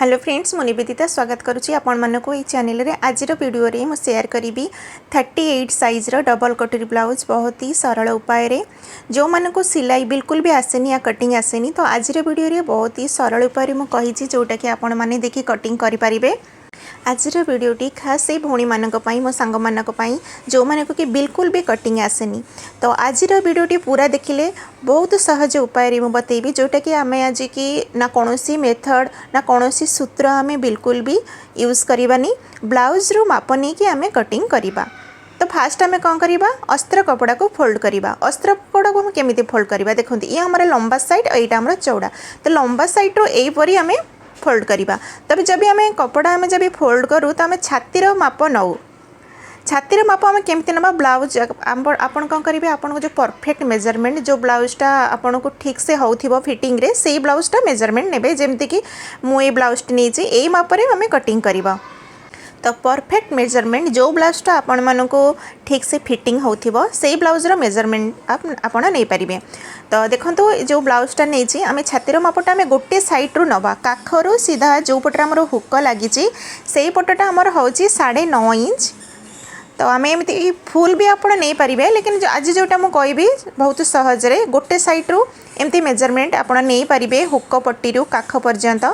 Hello friends मु निवेदिता स्वागत करुच्ची आपण मानक ये चैनल रे आज वीडियो रे मु शेयर करी 38 साइज रो डबल कटोरी ब्लाउज बहुत ही सरल उपाय रे जो मानक सिलाई बिल्कुल भी आसेनी या कटिंग आसेनी तो आज वीडियो रे बहुत ही सरल उपाय रे मु कही जोटा कि आपण माने देखि कटिंग करि परिबे। आज वीडियोटी खास से भौणी मानक पई मो सांग मानक पई जो मानक कि बिल्कुल भी कटिंग आसेनी तो आज वीडियोटी पूरा देखिले बहुत सहज उपाय रे मु बतेबी जोटा कि आमे आज की ना कोनोसी मेथड ना कोनोसी सूत्र आमे बिल्कुल भी यूज करबानी ब्लाउज रो माप नहीं कि आमे कटिंग करिबा। तो फास्ट आमे कौन करिबा अस्त्र कपड़ा को फोल्ड करिबा। अस्त्र कपड़ा को हम केमिति फोल्ड करिबा देखंती ये हमर लंबा साइड और एटा हमर चौड़ा तो लंबा साइड रो एई परी आमे फोल्ड करिबा। तबे जब आमे कपड़ा आमे जब फोल्ड करू तो आमे छातीर माप नौ छातीर माप आमे केमती नबा ब्लाउज आपन कौन करिवे आपन को जो परफेक्ट मेजरमेंट जो ब्लाउजटा आपन को ठीक से होउथिबो फिटिंग रे सेही ब्लाउजटा मेजरमेंट नेबे जेमति कि मु ए ब्लाउजटी नेछि एई माप रे आमे कटिंग करिबा। तो परफेक्ट मेजरमेंट जो ब्लाउजटा आपण मानको ठीक से फिटिंग होउथिबो सेही ब्लाउज रो मेजरमेंट आपण नै परिबे। तो देखंतु जो ब्लाउजटा नेछि आमे छातीर मापटा आमे गोटे साइड रो नबा काखरो सीधा जो पटरा हमर हुक लागिछि सेही पटटा हमर होछि 9.5 इंच। तो आम एमती फुल भी आप नहीं पारे लेकिन आज जोटा मुझे कहबी बहुत सहज रे गोटे साइड रू एमती मेजरमेंट आप नहीं पारे हुक पट्टी काख पर्यंत।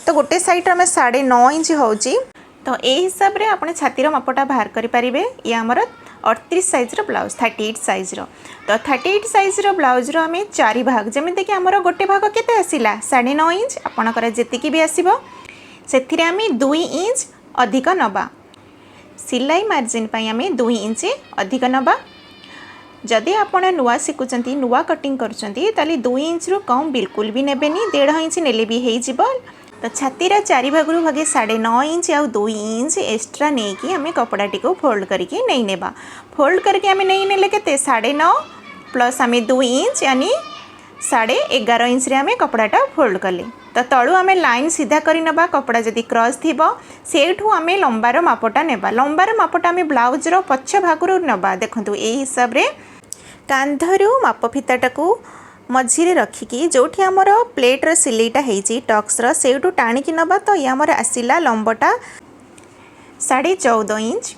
तो गोटे साइड आम 9.5 इंच होची तो ये हिसाब से आप छातीर मापटा बाहर करेंगे। ये आमर 38 साइज रो ब्लाउज 38 साइज रो तो 38 साइज रो ब्लाउज रो आम 4 भाग जमीन कि आमर गोटे भाग केते आसिला 9.5 इंच आपणकर जेतिकी भी आसीबो सेथिरे आम 2 इंच अधिक नबा सिलाई मार्जिन पाई आम 2 इंच अधिक नबा। जदि आपण नुआ शिखुंट नुआ कटिंग करुँच 2 इंच रु कम बिल्कुल भी नेबेनी 1.5 इंच नेले भी हो। तो छातीर 4 भागरू भागे 9.5 इंच आउ 2 इंच एक्स्ट्रा नहीं कि आम कपड़ा टी फोल्ड करके नहीं नेबा। फोल्ड करके आम नहीं नेले केते 9.5 प्लस आम 2 इंच यानी 11.5 इंच रे आम कपड़ाटा फोल्ड कले। तो तलू आम लाइन सीधा करी नबा कपड़ा जदि क्रॉस थी सेठू आम लंबार मापटा नेबा। लंबार मापटा आम ब्लाउज रो पछ भागरू नबा देखंतु ए हिसाब रे कांधरू माप फिताटा को मझिरे रखिकी जोठी आमर प्लेट रो सिलेटा हेची टक्स रो सेठू टाणिकी नबा। तो ये आमर आसिला लंबटा 14.5 इंच।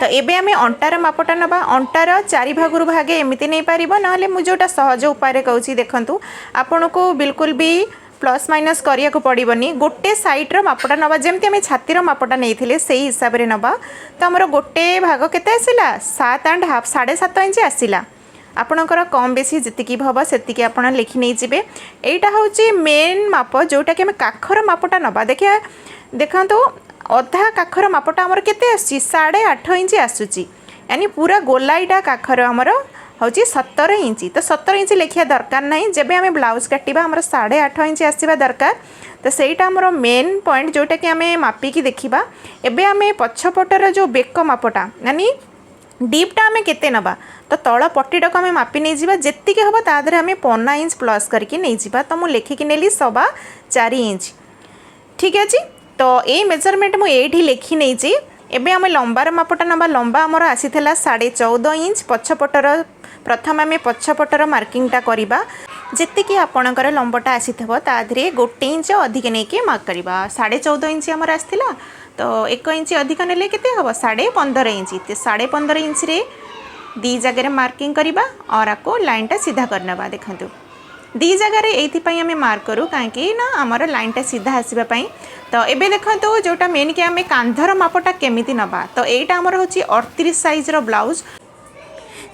तो एबे आमे अंटार मापटा नबा अंटार 4 भागरू भागे एमिति नहीं पारिबो नहले मु जोटा सहज उपाय रे कहूची देखंतु आपन को बिल्कुल भी प्लस माइनस करिया को पड़िबनी गोटे साइड रो मापटा नबा जेमति आमे छातीर मापटा नैथिले सेही हिसाब रे नबा। तो हमर गोटे भाग केते आसिला 7.5 7.5 इंच आसिला आपणकर कम बेसी जितिकी भव सेतिकी आपण लिखि नै जिवे। एटा होची मेन माप जोटा कि आमे काखर मापटा नबा देखिया देखंतु अधा काखर मापटा हमर केते आसी 8.5 इंच आसुची यानी पूरा गोलाईटा काखर हमर होची 17 इंच। तो 17 इंच लिखिया दरकार नहीं जेबे आमे ब्लाउज काटिबा हमर 8.5 इंच आसीबा दरकार। तो सेटा हमर मेन पॉइंट जोटा कि आमे मापिकी देखिबा। एबे आमे पछपटर जो बेक मापटा यानी डीपटा आमे केते नबा तो तळ पट्टीटा को आमे मापी नै जिबा जेतिके हबा ता देरे आमे 15 इंच प्लस करके नै जिबा। तो मु लेखिकी नेली 4.5 इंच ठीक अछि। तो ए मेजरमेंट मु एठी लेखि नै जी। एबे आमे लंबार मापटा नबा लंबा हमर आसीथला 14.5 इंच पछपटर प्रथम आमे पछपटर मार्किंगटा करिबा जेतिकी आपणकर लंबटा आसीथबो ता देरे 1 इंच अधिक नै के मार्क करिबा। 14.5 इंच हमर आसीथला तो 1 इंच अधिक नेले केते हबो 15.5 इंच। ते 15.5 इंच रे दी जगह मार्किंग करिबा और आपको लाइनटा सीधा करनबा देखंतु दी जगह रे एथि पई हमें मार्क करू काहे ना हमर लाइनटा सीधा आसीबा पई। तो एबे देखंतु जोटा मेन कि हमें कांधर मापटा केमिति नबा तो एटा हमर होची 38 साइज रो ब्लाउज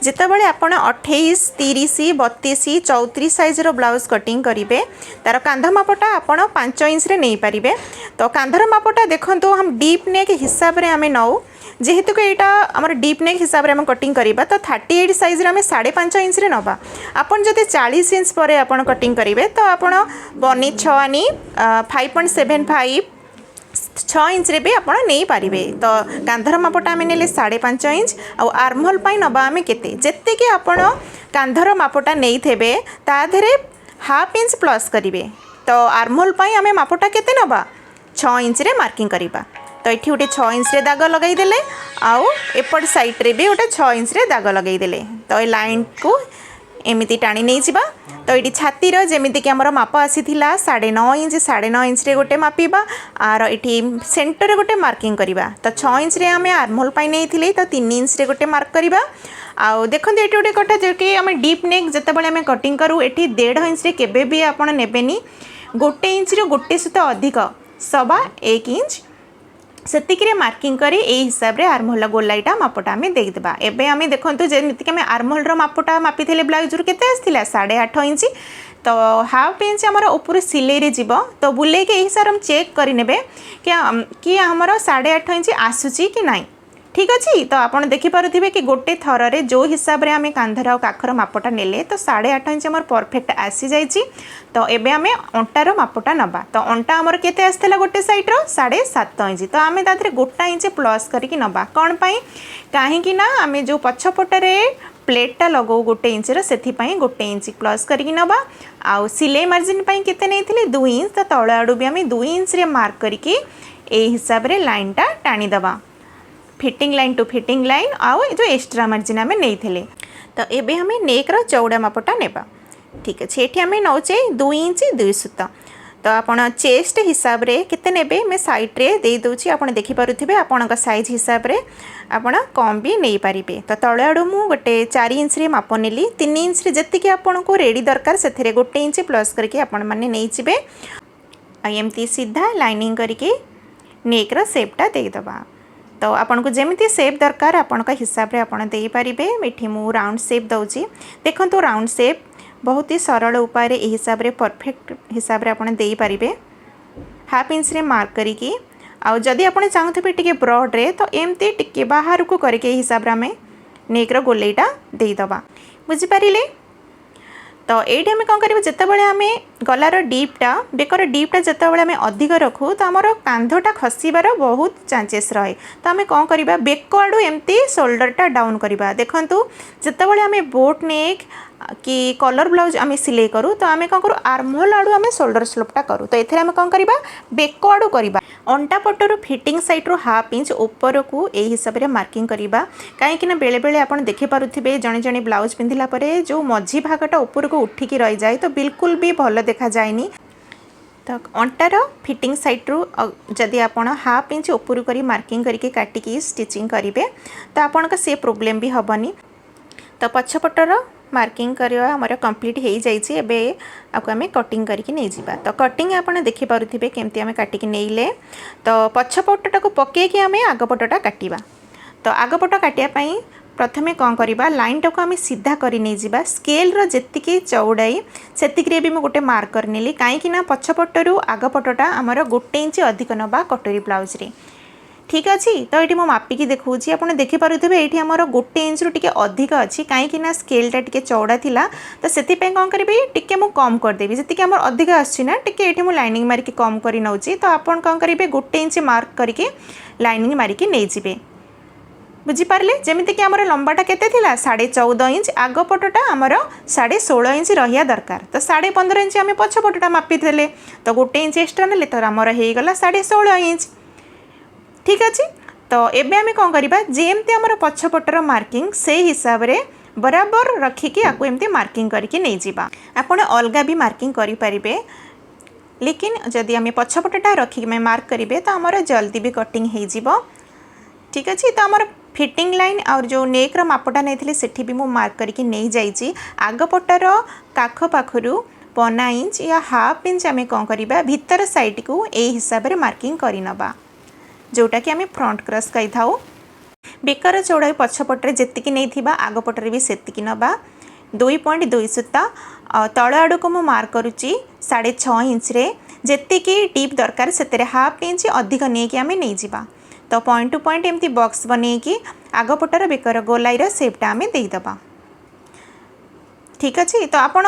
जितेबाला आपण 28 30 32 34 साइज रो ब्लाउज कटिंग करेंगे तार कांध मापटा आपण 5 इंच रे नहीं पारिबे। तो कांधर मापटा देखंतु हम डीप नेक हिसाब रे आमे नौ जेहेतु कि एटा हमर डीप नेक हिसाब रे हम कटिंग करिबा तो 38 साइज रे आमे 5.5 इंच रे नबा। आपण जदि 40 इंच परे आपण कटिंग करिवे तो आपण 1 6 आनी 5.75 6 इंच रे भी आप नहीं पारे। तो कांधर मापटा आम ने 5.5 इंच आउ आर्महोल पाई नबा आम केते जेतिके आपण कांधर मापटा नहीं थे ता देरे हाफ इंच प्लस करेंगे। तो आर्महोल पाई आम मापटा केते नबा 6 इंच रे मार्किंग करिबा। तो ये गोटे 6 इंच रे दाग लगईदेले आउ एपट साइड रे भी गोटे 6 इंच रे दाग लगईदेले। तो ये लाइन को एमती टाणी नहीं जावा। तो ये छातीर जमीक आमर माप आसी 9.5 इंच 9.5 इंच गोटे मापिबा आर ये सेंटर गोटे मार्किंग करवा। तो 6 इंच आम आर्महोल नहीं तो 3 इंच गोटे मार्क करवा। आउ देखो ये गोटे कटा जो कि आम डीप नेक जितेबाला आम कटिंग करूँ ये 1.5 इंच केबे भी आपड़ नेबेनी। गोटे इंच गोटे सूता अधिक 1.25 इंच सेतिक मार्किंग करी ए हिसाब रे आर्महोल गोलाईटा मापटा आम देदेबा। एबे आम देखो जमीक आम आर्महोल मापटा मापी ब्लाउज केते आसला 8.5 इंच। तो हाफ इंच आमर ऊपर सिलाई रे जीव। तो बुले के हिसाब हम चेक करें कि आमर 8.5 इंच आसूची कि नाई। ठीक अच्छे। तो आप देखिपे कि गोटे थर रे जो हिसाब रे आम कांधर और काखर मापटा नेले तो 8.5 इंच आमर परफेक्ट आसी जाइए। तो एबे आम अंटार मापटा नबा। तो अंटा आमर केते आसला गोटे साइड रो 7.5 इंच। तो आम तादरे गोटा इंच प्लस करके नबा कौन पाई कहीं ना आम जो पछपटे प्लेटा लगो गोटे इंच से गोटे इंच प्लस करके नबा। आउ सिलाई मार्जिन केते नहीं 2 इंच। तो तल आड़ू भी आम 2 इंच रे मार्क करके ए हिसाब रे लाइनटा टाणीदबा fitting line to fitting line आउ जो एक्स्ट्रा मार्जिन आम नहीं। तो एबे हमें नेक रो चौड़ा मापटा नेबा। ठीक अच्छे। ये आम नौचे 2 इंच 2 सूता। तो आपण चेस्ट हिसाब रे केते नेबे मैं साइड रे दे दोची आपण देखि पारुथिबे आपण साइज हिसाब रे आपण कम भी नहीं पारिबे। तो तळे आडू मु गोटे 4 इंच रे माप नेली 3 इंच रे जति कि आपण को रेडी दरकार सेथिरे गोटे इंच प्लस करके आपण माने नै जिबे। आ एमती सीधा लाइनिंग करके नेक रो शेपटा दे दबा। तो आपन को जेमिति शेप दरकार आपण का हिसाब रे आपण दे पारिबे। एठी मु राउंड शेप दउची देखंतु राउंड शेप बहुत ही सरल उपाय रे ए हिसाब रे परफेक्ट हिसाब रे आपण दे पारिबे। हाफ इंच रे मार्क करिकी आउ जदि आपण चाहुथिबे टिके ब्रॉड रे तो एमती टिके बाहर को करके हिसाब रे हमें नेक रो गोलेटा दे दबा। बुझि पारिले। तो ये आम कौन कर जितेबाला आम गलार डीपटा बेकर डीपटा जितेबाला आम अधिक रखू तो आमर कांधटा खसबार बहुत चांसेस रहे। तो आम कौन करवा बेक आड़ू एमती शोल्डरटा डाउन करवा। देखंतु जितेबाला आम बोट नेक कि कलर ब्लाउज आम सिलाई करूँ तो आम कौन करूँ आर्महोल आड़ू आम शोल्डर स्लोपटा करूँ। तो ये आम कौन करवा बेक आड़ू करवा अंटा पटर फिटिंग साइड रू हाफ इंच ऊपर को ए हिसाब से मार्किंग करवा। कहीं बेले बेले आप देखिपे जड़े जड़े ब्लाउज पिंधिला परे जो मझी भागटा ऊपर को उठिकी रही जाए तो बिल्कुल भी भल देखा जाएनी। तो अंटार फिटिंग साइड रू जदि आप हाफ इंच ऊपर कर मार्किंग करके काटिकी स्टिचिंग करेंगे तो आपन का से प्रोब्लेम भी हेनी। तो पछपटर मार्किंग करवा आमर कंप्लीट हो जाइए। एबे आपको आम कटिंग करके नहीं जावा। तो कटिंग आप देखिपे केमती आम काटिकी नहीं तो पछपटा को पकईकि आम आगपटा काटिबा। तो आगपट काटियापाई प्रथमे कौन करवा लाइन टाक आम सीधा कर नहीं जावा। स्केल रो जेतिकी चौड़ाई सेतिक रे भी मैं गोटे मार्क कर नेली कहीं पछपटू आगपटा आमर गोटे इंच अधिक नबा कटोरी ब्लाउज रे। ठीक अच्छे। तो ये मापिकी देखा आप देखिपे ये आमर गोटे इंच रू टिके अधिक अच्छी कहीं स्केलटा टिके चौड़ा थिला। तो से कौन करी टिके मु कम करदेवी जी आम अधिक आसना टिके ये लाइनिंग मारिकी कम कर नौची। तो आप कौन करेंगे गोटे इंच मार्क करके लाइनिंग मारिकी नहीं जिबे। बुझिपारे जमीक आम लंबाटा केते थिला 14.5 इंच आगपटा आमर 16.5 इंच रहा दरकार। तो 15.5 इंच आम पछपटा मापी थे तो गोटे इंच एक्सट्रा ना तो आमर होगला 16.5 इंच। ठीक अच्छे। तो एबे आम कौन करवा जेमती आमर पछपटर मार्किंग से हिसाब रे बराबर रखिकी आपको एमती मार्किंग करके नहीं जावा। आपण अलगा भी मार्किंग करें लेकिन जदि आम पछपटा रखिक मार्क करेंगे तो आमर जल्दी भी कटिंग हो। ठीक अच्छे। तो आमर फिटिंग लाइन और जो नेक रो मापटा नहीं सेठी भी मु मार्क करके नहीं जाइए। आगपटार काख पाखरु 1 इंच या हाफ इंच आम कौन करवा भीतर साइड को ए हिसाब रे मार्किंग करनबा जोटा कि आम फ्रंट क्रॉस कही था। बेकर चौड़ाई पछपटे जेतिकी नहीं थिबा आगपटे भी सेतिकी नबा 2.2 सूता। तल आड़ को मु मार्क करुच्ची 6.5 इंच रे जेतिकी डीप दरकार से हाफ इंच अधिक नहीं कि आम नहीं जावा। तो पॉइंट टू पॉइंट एमती बॉक्स बनईकी आगपटार बेकर गोलाईर शेपटा आम देदबा। ठीक अच्छे। तो आपण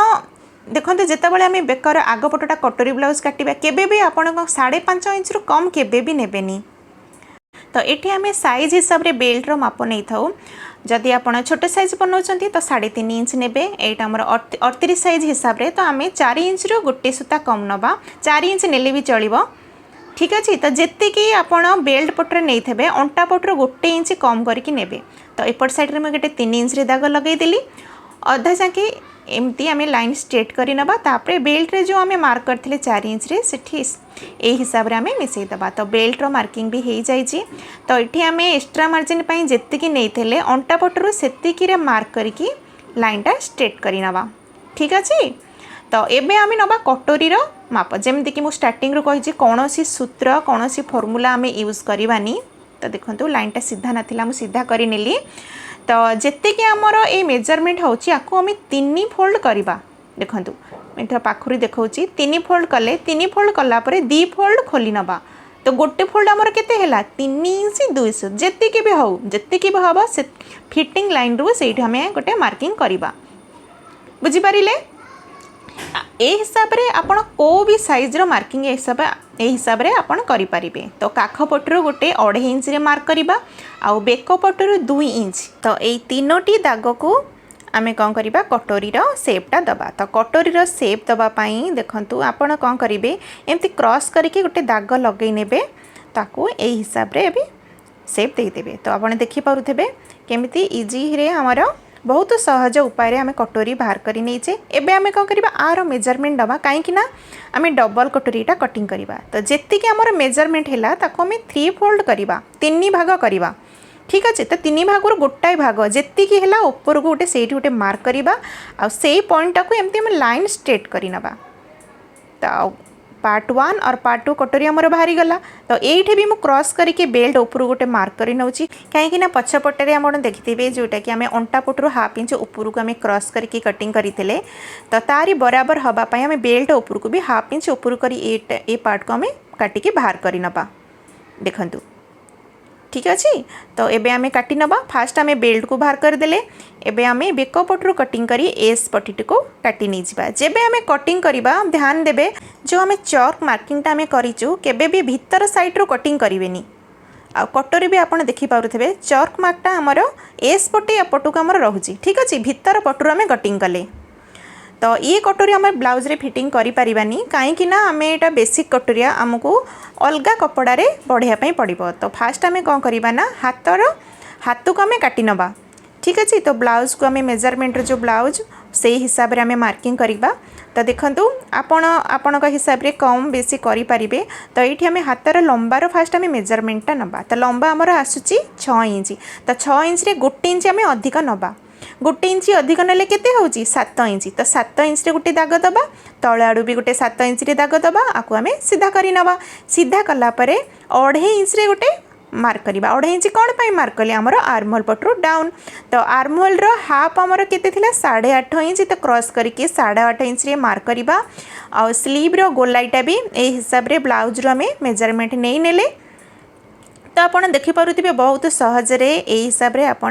देखो जितेबाला आम बेकर आगपटा कटोरी ब्लाउज काटिबा केबे भी आपण 5.5 इंच रु कम केबे भी नेबेनी। तो ये आम साइज हिसाब रे बेल्ट रो माप नहीं था। जदि आप छोट साइज बनाऊँच तो 3.5 इंच ने यहाँ आमर 38 साइज हिसाब रे तो आम 4 इंच रो गोटे सूता कम नबा 4 इंच नेले भी चलिबो। ठीक अच्छे। तो जी आप बेल्ट पट्रे नहीं थे अंटा पट्र गोटे इंच कम करके नेबे। तो एपट साइड में गोटे 3 इंच रे दाग लगेदेली अधा जाके एमती आम लाइन स्ट्रेट कर नबा तापरे बेल्ट रे जो आम मार्क करथिले 4 इंच रे सेठी ए हिसाब रे आम मिसई दबा। तो बेल्ट रो मार्किंग भी हो जाइए। तो ये आम एक्स्ट्रा मार्जिन पई जेतिकी नैथिले अंटा पटरू सेतिकी रे मार्क करके लाइनटा स्ट्रेट कर नबा। ठीक अच्छे। तो एबे आम नबा कटोरी रो माप जमती कि स्टार्टिंग रो कही कौन सूत्र कौन फॉर्मूला आम यूज करवानी। तो देखो लाइनटा सीधा नाथिला मु सीधा कर नेली। तो जिते कि आमर ये मेजरमेंट होची आकु आम 3 फोल्ड करवा। देखो मैं पाखुरी देखा 3 फोल्ड कले 3 फोल्ड कलापर 2 फोल्ड खोली नबा। तो गोटे फोल्ड आमर केते हैला 3 इंच 200 जेतिकी भी हो जेतिकी भी हम से फिटिंग लाइन रू से आम गोटे मार्किंग करवा। बुझिपारे ए हिसाब रे आपण को भी साइज रो मार्किंग ए हिसाब रे आपण करि परिबे। तो काख पटरो गोटे 2.5 इंच रे मार्क करबा आ बेक पटरो 2 इंच। तो ए तीनोटी दाग को आमे कौन करबा कटोरी रो शेपटा दबा। तो कटोरी रो शेप दबा पई देखंतु आपण कौन करिवे एमती क्रॉस करके गोटे दाग लगै नेबे ताको ए हिसाब रे भी शेप दे देबे। तो आपण देखि पारुथबे केमिति इजी रे हमर बहुत सहज उपाय आम कटोरी बाहर कर नहींचे। एबे आम कौन करबा आर मेजरमेंट दबा कहीं आम डबल कटोरीटा कटिंग करवा। तो जेतिकी आमर मेजरमेंट है ताको आम 3 फोल्ड करवा 3 भाग करवा। ठीक अच्छे। तो 3 भाग गोटाए भाग जेतिकी है ऊपर को गोटे से गोटे मार्क करवा आ से पॉइंटा को एमती आम लाइन स्ट्रेट कर नबा। तो पार्ट 1 और पार्ट 2 कटोरी आमर बाहरी गला। तो ये भी मुझे क्रॉस करके बेल्ट ऊपर गोटे मार्क कर नौची कहीं पछपटे आप देखिए जोटा कि आम अंटा पटरू 1/2 इंच ऊपर को आम क्रॉस करके कटिंग करते। तो तारी बराबर हाँपाई आम बेल्ट ऊपर को भी 1/2 इंच ऊपर कर ये पार्ट को आम काटिकी बाहर कर नबा। देखंतु ठीक अच्छे। तो एबे आमे काटी नबा फास्ट आमे बेल्ट को बाहर कर देले। एबे आमे बेक पटरू कटिंग करी एस पट्टी को काटी नहीं जिबा। जेबे आमे कटिंग करिबा ध्यान देबे जो आमे चॉक मार्किंग ता आमे करिचु केबे भी भीतर साइड रो कटिंग करिवेनी। आ कटोरी भी आपण देखि पारुथबे चॉक मार्कटा हमर एस पट्टी अपटू को हमर रहउची। ठीक अछि भीतर पटरू आमे कटिंग कले। तो ये कटोरी आम ब्लाउज रे फिटिंग करि परिबानी कहीं ना आम एटा बेसिक कटोरिया आमको अलग कपड़ा रे बढ़िया पड़ो। तो फास्ट आम कौन करवा ना हाथ को आम काटी नबा। ठीक अच्छे। तो ब्लाउज को आम मेजरमेंट जो ब्लाउज से हिसाब रे आम मार्किंग करवा। तो देखंतु आपण हिसाब रे कम बेसी करि परिबे। तो ये आम हाथर लंबार फास्ट आम मेजरमेंटा नबा। तो लंबा आमर आसुची 6 इंच। तो 6 इंच रे 1 इंच आम अधिक नबा। 1 इंच अधिक नेले केते होची 7 इंच। तो 7 इंच रे गोटे दाग दबा तळ आडू भी गोटे 7 इंच रे दाग दबा आकु आमे सीधा करी नबा। सीधा कला परे 2.5 इंच रे गोटे मार्क करवा। 2.5 इंच कौन पाई मार्क कले आमर आर्महोल पटरू डाउन। तो आर्महोल रो हाफ आमर केते थिला 8.5 इंच। तो क्रॉस करके 8.5 इंच रे मार्क करवा। आ स्लीव रो गोलाईटा भी ए हिसाब रे ब्लाउज रो आमे मेजरमेंट नै नेले। तो आप देखिपे बहुत सहजरे यही हिसाब से आप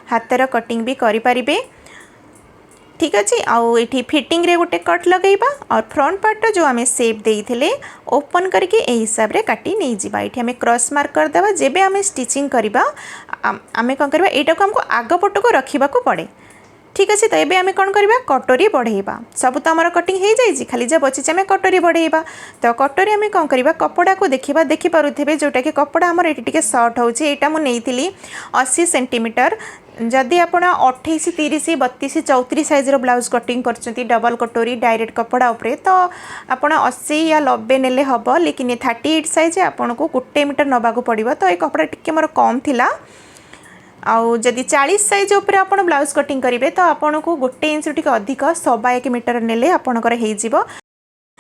हाथर कटिंग भी करें। ठीक अच्छे। आउ ये फिटिंग रे गोटे कट लगेगा और फ्रंट पार्ट जो आम सेप देते ओपन करके यही हिसाब से काटी नहीं जावा। ये आम क्रॉस मार्क करदे जेबे आम स्टिचिंग करवा आम कौन करवा यहाँ को आमको आग पट को रखा पड़े। ठीक अच्छे। तो ये आम कौन करवा कटोरी बढ़ेबा सब तो आम कटिंग हो जाए खाली जब बची आम कटोरी बढ़ेबा। तो कटोरी आम कौन करवा कपड़ा को देखा देखिपे जोटा कि कपड़ा आमर ये सर्ट हो यहाँ मुझे 80 सेंटीमीटर। जदि आप 28 30 32 34 साइज ब्लाउज कटिंग कर डबल कटोरी डायरेक्ट कपड़ा उपरे तो आप 80 या 90 नेले हम। लेकिन 38 साइज आपन को 1 मीटर नवाक पड़ो। तो ये कपड़ा टिके मोर कम थिला। आउ जदि 40 साइज उपर आप ब्लाउज कटिंग करेंगे तो आपन को 1 इंच टी अधिक 1.1 मीटर नेले आपणकर हो।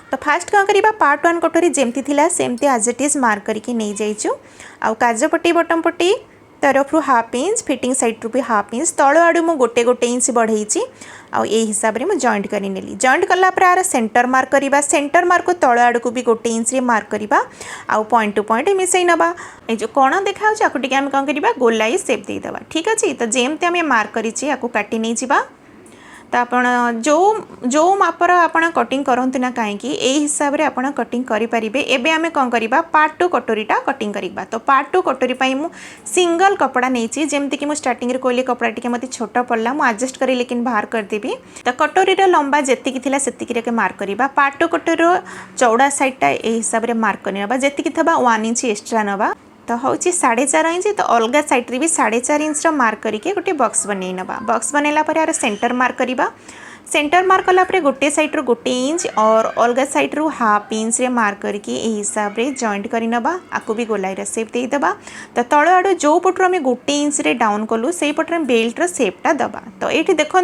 तो फास्ट कौन करवा पार्ट 1 कटोरी जमती थिला सेमती एज इट इज मार्क करके नहीं जाइचु। आउ काज पट्टी बटम पट्टी तरफ 1/2 इंच फिटिंग साइड रू भी 1/2 इंच तल आड़ू मु गोटे इंच बढ़ई आउ ये हिसाब रे मु जॉइंट करी नेली। जॉइंट कला पर आर सेंटर मार्क करवा। सेंटर मार्क को तल आड़ू को भी 1 इंच रे मार्क करवा आउ पॉइंट टू पॉइंट मिसई नबा। ए जो कोण देखा आपको टिके आम कौन करवा गोलाई शेप दे देबा। ठीक अच्छे। तो जेमती आम मार्क करिछि आपको काटी नहीं जिबा। तो आप जो मापर आप कटिंग करंतु ना कहीं यही हिसाब से आप कटिंग करें। एबे आमे कौन करवा पार्ट 2 कटोरीटा कटिंग करवा। तो पार्ट 2 कटोरी पाई मु सिंगल कपड़ा नहीं जमती कि स्टार्टिंग रे कहली कपड़ा टी मत छोट पड़ला मु एडजस्ट करी लेकिन बाहर करदेवी। तो कटोरी लंबा जी थी से मार्क करवा। पार्ट 2 कटोरी चौड़ा साइडटा यही हिसाब से मार्क करवा जी था 1 इंच एक्सट्रा नवा। तो हूँ 4.5 इंच। तो अलग साइड भी 4.5 इंच मार्क करके गोटे बॉक्स बनई नवा। बॉक्स बनैला यार सेंटर मार्क करवा। सेंटर मार्क कलापर गोटे साइड रू 1 इंच और अलग साइड रू हाफ इंच रे मार्क करके यही हिसाब रे जॉइंट करनबा आकु भी गोलाईर सेप देदेबा। तो तल आड़ू जो पटर आम 1 इंच रे डाउन कलु से पटर बेल्टर सेपटा दबा। तो ये देखु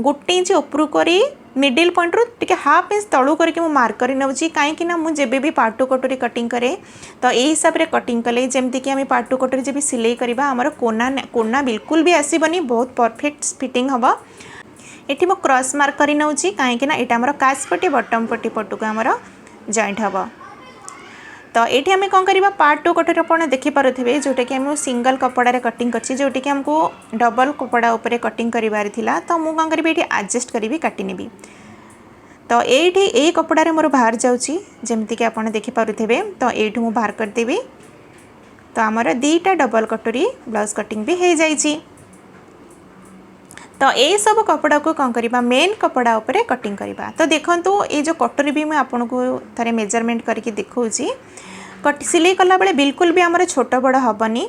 1 इंच उपरू करी मिडिल पॉइंट रू टिके हाफ इंच तलू करके मु मार्क कर नौची कहीं मुझे भी पार्ट टू कटोरी कटिंग करे तो यही हिसाब रे कटिंग कले जमती कि आम पार्ट टू कटोरी जब सिलाई करवा आमर कोना बिल्कुल भी आसबनी बहुत परफेक्ट फिटिंग हम। ये मु क्रॉस मार्क कर नौची कहीं यहाँ आम कास पट्टी बटम पट्टी पटक आमर जॉइंट हम। तो ये आम कौन करवा पार्ट टू कटोरी आप देखिपे जोटा कि आम सिंगल कपड़ा कटिंग कर जोटी कि आमको डबल कपड़ा उपर कटिंग करार था। तो मुझे कौन करी ये आडजस्ट करी काटिनेबी। तो ये कपड़े मोर बाहर जाऊँगी जमती कि आप देखिपे तो ये मुझे बाहर करदेवी। तो आमर 2टा डबल कटोरी ब्लाउज कटिंग भी हो जाइए। तो ये सब कपड़ा को कौन करवा मेन कपड़ा उपरे कटिंग करवा। तो देखो ये जो कटोरी भी मुझे आपको थे मेजरमेंट करके देखौची सिलाई कला बेले बिल्कुल भी आमर छोट बड़ हेनी।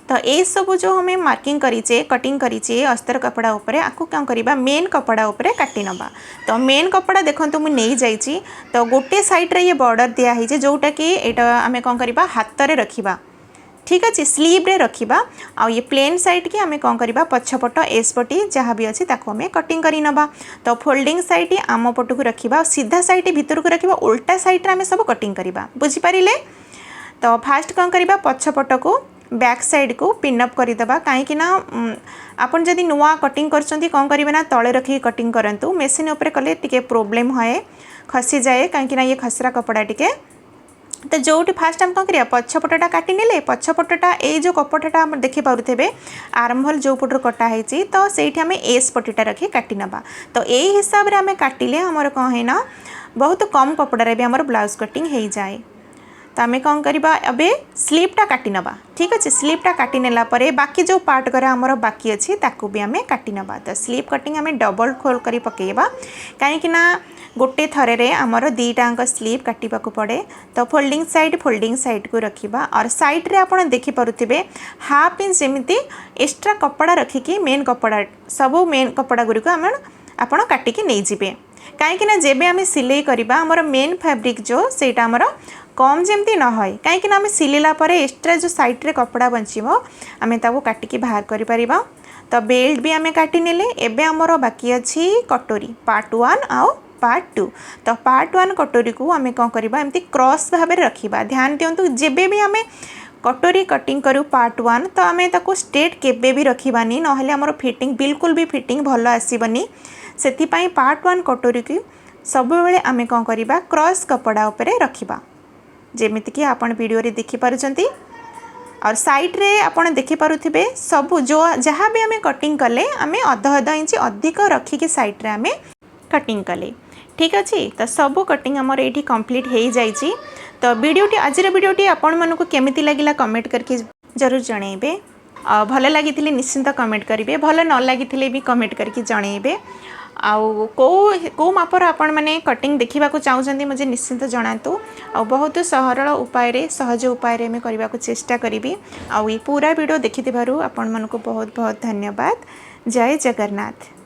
तो ये सब जो हमें मार्किंग करीचे कटिंग करीचे अस्तर कपड़ा उपरे आपको क्या करवा मेन कपड़ा उपरे काटी नबा। तो मेन कपड़ा देखो मुझे नहीं जाइए। तो गोटे साइड रे ये बॉर्डर दिखाई जोटा कि यहाँ आम कौन करवा हाथ में रखा ठीक अच्छे स्लीव रे रखा आ ये प्लेन साइड की आम कौन करवा पछपट एस पटी जहाँ भी अच्छी आम कटिंग कर नबा। तो फोल्डिंग साइड आम पट को रखा सीधा साइड भितर को रखा उल्टा साइड आम सब कटिंग करवा बुझीपारे। तो फास्ट कौन करवा पछपट को बैक साइड को पिनअप करदेबा कहीं आपन जदि नुआ कटिंग कर कौन करेंगे ना तले रखिक कटिंग करूँ मेसीन उपर कले टिके प्रोब्लेम होए खसी जाए कहीं ये खसरा कपड़ा टिके। तो जो फास्ट आम कौन करिया पछपटा काटी नेले पछपटा ये जो कपड़ाटा आप देखिपे आरंभ होल जो पटर कटाई तो से आम एस पटीटा रखी काटी नबा। तो यही हिसाब से आम काटिले आमर कौन है ना बहुत कम कपड़े भी आमर ब्लाउज कटिंग हो जाए। तो आम कौन करवा अबे स्लीवटा काटी नबा ठीक अच्छे स्लीवटा काटी नेला परे बाकी जो पार्ट करा आमर बाकी अच्छी ताकू भी आम काटी नबा। तो स्लीव कटिंग आम डबल खोल कर पकेबा कहीं गोटे थरे रे आमर 2टांक स्लीव काटिबा को पड़े। तो फोल्डिंग साइड को रखिबा और साइड रे आपण देखि परुथिबे हाफ इंच जेमिति एक्स्ट्रा कपड़ा रखिकी मेन कपड़ा सबू मेन कपड़ा गुरी को आपण काटिकी नहीं जिबे कहीं जेबे आम सिलाई करवा आमर मेन फैब्रिक जो सेटा आमर कम जमती न होय कहीं आम सिलेला परे एक्स्ट्रा जो साइड रे कपड़ा बंचिबो आम ताको काटिकी बाहर करि परिबा। तो बेल्ट भी आम काटी नेले एबे आमर बाकी अछि कटोरी पार्ट 1 आउ पार्ट 2। तो पार्ट 1 कटोरी को आम कौन करवा एमती क्रॉस भाव में रखा ध्यान दिंतु जेबे भी आम कटोरी कटिंग करूँ पार्ट 1 तो आम ताको स्ट्रेट केबे भी रखिबानी नहले आमर फिटिंग बिल्कुल भी फिटिंग भल आसबनी से पार्ट 1 कटोरी की सब बेले आम कौन करवा क्रॉस कपड़ा उपरे रखिबा जेमिति कि आपण वीडियो रे देखि पारुचंती। और साइड रे आपण देखि पारुथिबे सब जो जहाँ भी आम कटिंग कले आम अध इंच अधिक रखिकी साइड रे आम कटिंग कले ठीक अच्छे। तो सब कटिंग आमर ये कंप्लीट हो जाइए। तो वीडियोटी आज वीडियोटी आपण मानक केमिति लगिला कमेंट करके जरूर जनइबे भल लगी निश्चिंत कमेंट करेंगे भल न लगी भी कमेंट करके जनइबे आउ को मापर आपण मैंने कटिंग देखा चाहते मुझे निश्चिंत जनातु आ बहुत सरल उपाय सहज उपाय में करने को चेष्टा करी आउ ये पूरा वीडियो देखि आपण मानक बहुत बहुत धन्यवाद। जय जगन्नाथ।